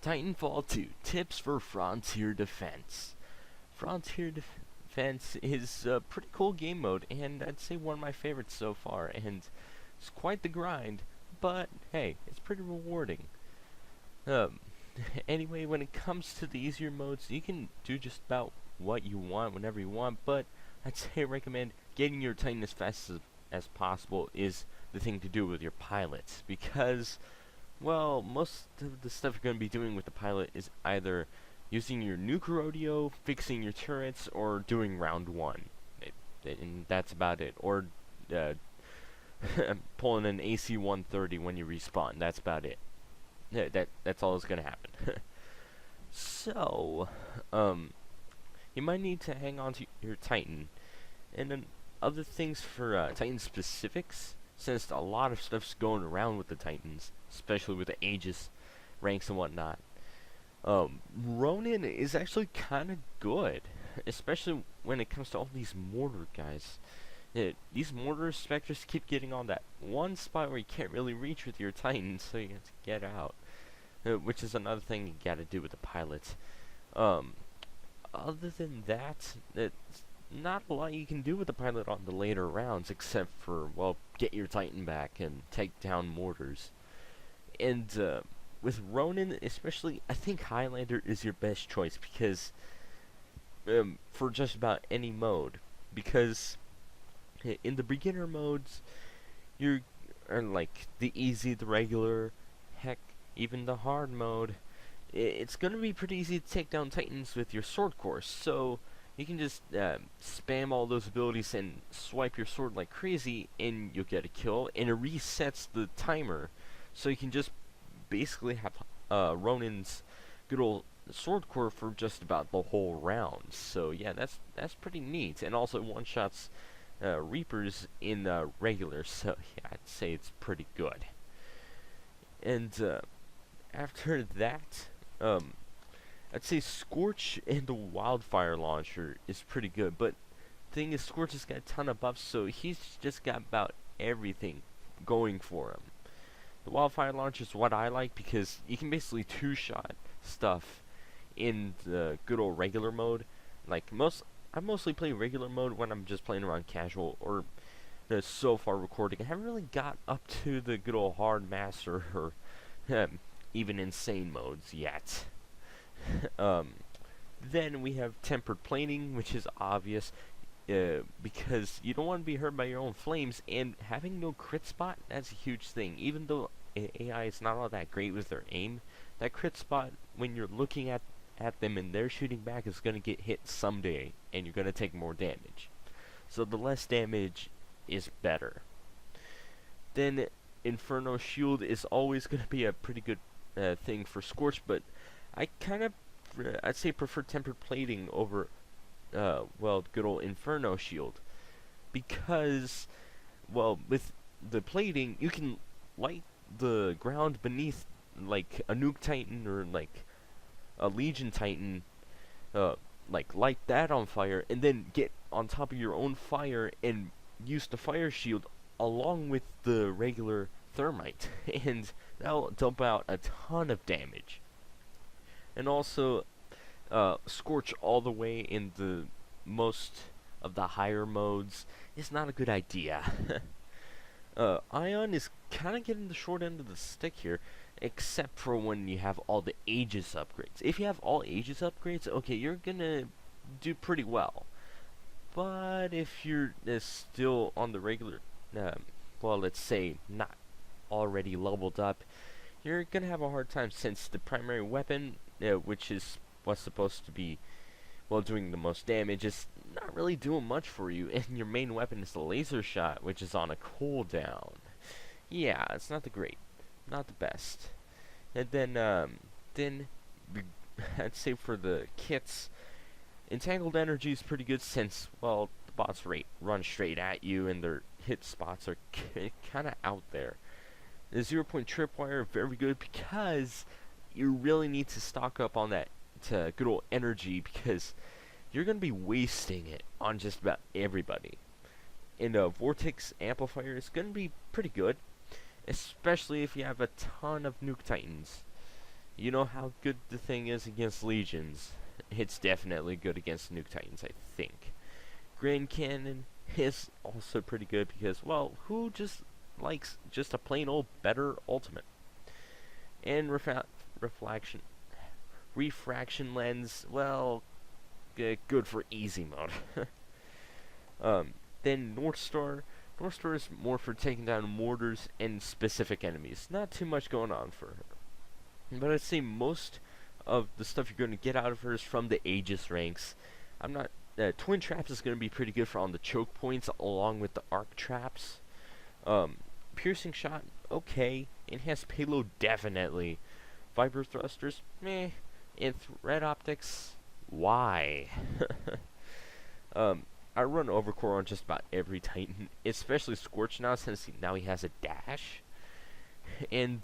Titanfall 2 Tips for Frontier Defense. Frontier Defense is a pretty cool game mode, and I'd say one of my favorites so far, and it's quite the grind, but hey, it's pretty rewarding. Um, anyway, when it comes to the easier modes, you can do just about what you want whenever you want, but I'd say I recommend getting your Titan as fast as possible is the thing to do with your pilots, because well, most of the stuff you're going to be doing with the pilot is either using your nuke rodeo, fixing your turrets, or doing round one. And that's about it. Or pulling an AC-130 when you respawn. That's about it. That's all that's going to happen. So, you might need to hang on to your Titan. And then other things for Titan specifics, since a lot of stuff's going around with the Titans, especially with the Aegis ranks and whatnot. Ronin is actually kind of good, especially when it comes to all these mortar guys. These mortar specters keep getting on that one spot where you can't really reach with your Titan, so you have to get out. Which is another thing you gotta do with the pilots. Other than that, it's not a lot you can do with the pilot on the later rounds, except for, well, get your Titan back and take down mortars. And with Ronin especially, I think Highlander is your best choice, because for just about any mode, because in the beginner modes, you're like the easy, the regular, heck, even the hard mode, it's gonna be pretty easy to take down Titans with your sword course, so you can just spam all those abilities and swipe your sword like crazy, and you'll get a kill, and it resets the timer, so you can just basically have Ronin's good old sword core for just about the whole round. So yeah, that's pretty neat, and also one-shots Reapers in regular, so yeah, I'd say it's pretty good. And after that, I'd say Scorch and the Wildfire Launcher is pretty good, but the thing is, Scorch has got a ton of buffs, so he's just got about everything going for him. The Wildfire Launcher is what I like, because you can basically two-shot stuff in the good old regular mode. Like, I mostly play regular mode when I'm just playing around casual, or so far recording. I haven't really got up to the good old hard master, or even insane modes yet. Then we have tempered plating, which is obvious, because you don't want to be hurt by your own flames, and having no crit spot, that's a huge thing. Even though AI is not all that great with their aim, that crit spot, when you're looking at them and they're shooting back, is going to get hit someday, and you're going to take more damage. So the less damage is better. Then Inferno Shield is always going to be a pretty good thing for Scorch, but I'd say prefer tempered plating over, well, good old Inferno Shield, because, well, with the plating, you can light the ground beneath, like a Nuke Titan or like a Legion Titan, like light that on fire, and then get on top of your own fire and use the fire shield along with the regular thermite, and that'll dump out a ton of damage. And also, Scorch all the way in the most of the higher modes is not a good idea. Ion is kind of getting the short end of the stick here, except for when you have all the Aegis upgrades. If you have all Aegis upgrades, okay, you're gonna do pretty well. But if you're still on the regular, well, let's say not already leveled up, you're gonna have a hard time, since the primary weapon, which is what's supposed to be, well, doing the most damage, is not really doing much for you, and your main weapon is the laser shot, which is on a cooldown. Yeah, it's not the best. And then I'd say for the kits, Entangled Energy is pretty good, since, well, the bots run straight at you, and their hit spots are kind of out there. The 0-point tripwire, very good, because you really need to stock up on that good old energy, because you're going to be wasting it on just about everybody. And Vortex Amplifier is going to be pretty good, especially if you have a ton of Nuke Titans. You know how good the thing is against legions. It's definitely good against nuke titans, I think. Grand Cannon is also pretty good because, well, who just likes just a plain old better ultimate? And refraction lens, well, good for easy mode. Then North Star. North Star is more for taking down mortars and specific enemies. Not too much going on for her. But I'd say most of the stuff you're going to get out of her is from the Aegis ranks. Twin traps is going to be pretty good for on the choke points along with the arc traps. Piercing shot, okay. Enhanced payload, definitely. Viper thrusters, meh. And threat optics, why? I run Overcore on just about every Titan, especially Scorch now, since now he has a dash. And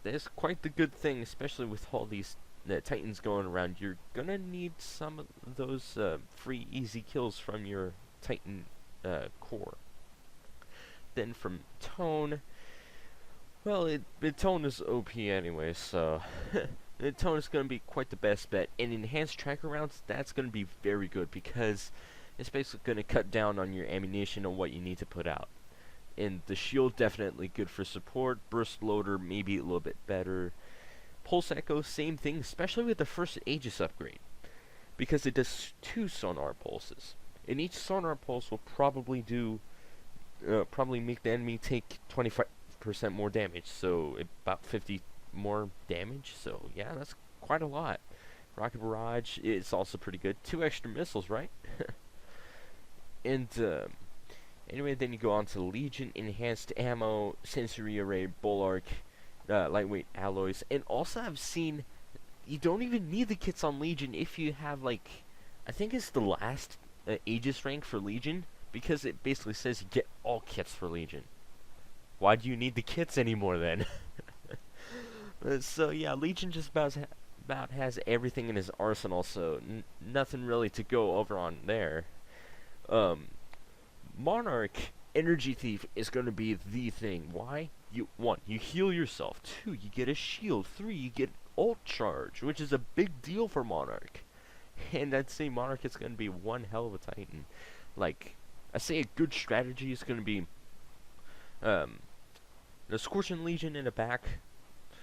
that's quite the good thing, especially with all these Titans going around. You're gonna need some of those free easy kills from your Titan core. Then from Tone, well, Tone is OP anyway, so Tone is gonna be quite the best bet. And enhanced tracker rounds, that's gonna be very good because it's basically gonna cut down on your ammunition and what you need to put out. And the shield, definitely good for support. Burst loader, maybe a little bit better. Pulse echo, same thing, especially with the first Aegis upgrade, because it does 2 sonar pulses, and each sonar pulse will probably make the enemy take 25% more damage, so about 50 more damage. So yeah, that's quite a lot. Rocket barrage is also pretty good. 2 extra missiles, right? And anyway, then you go on to Legion, enhanced ammo, sensory array, bulwark, lightweight alloys, and also I've seen you don't even need the kits on Legion if you have, like, I think it's the last Aegis rank for Legion, because it basically says you get all kits for Legion. Why do you need the kits anymore then? So yeah, Legion just about has everything in his arsenal, so nothing really to go over on there. Monarch Energy Thief is going to be the thing. Why? 1, you heal yourself. 2, you get a shield. 3, you get ult charge, which is a big deal for Monarch. And I'd say Monarch is going to be one hell of a Titan. Like, I say a good strategy is going to be the Scorch and Legion in the back.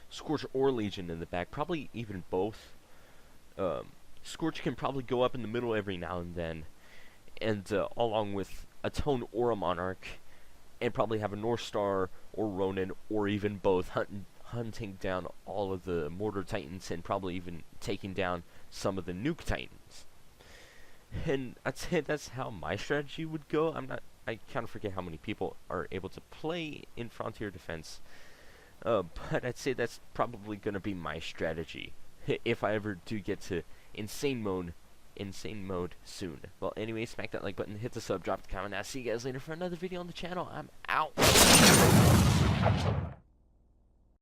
Scorch or Legion in the back. Probably even both. Scorch can probably go up in the middle every now and then. And along with a Tone or a Monarch, and probably have a North Star or Ronin, or even both, hunting down all of the Mortar Titans, and probably even taking down some of the Nuke Titans. And I'd say that's how my strategy would go. I kind of forget how many people are able to play in Frontier Defense, but I'd say that's probably going to be my strategy, if I ever do get to insane mode soon. Well, anyway, smack that like button, hit the sub, drop the comment. I'll see you guys later for another video on the channel. I'm out.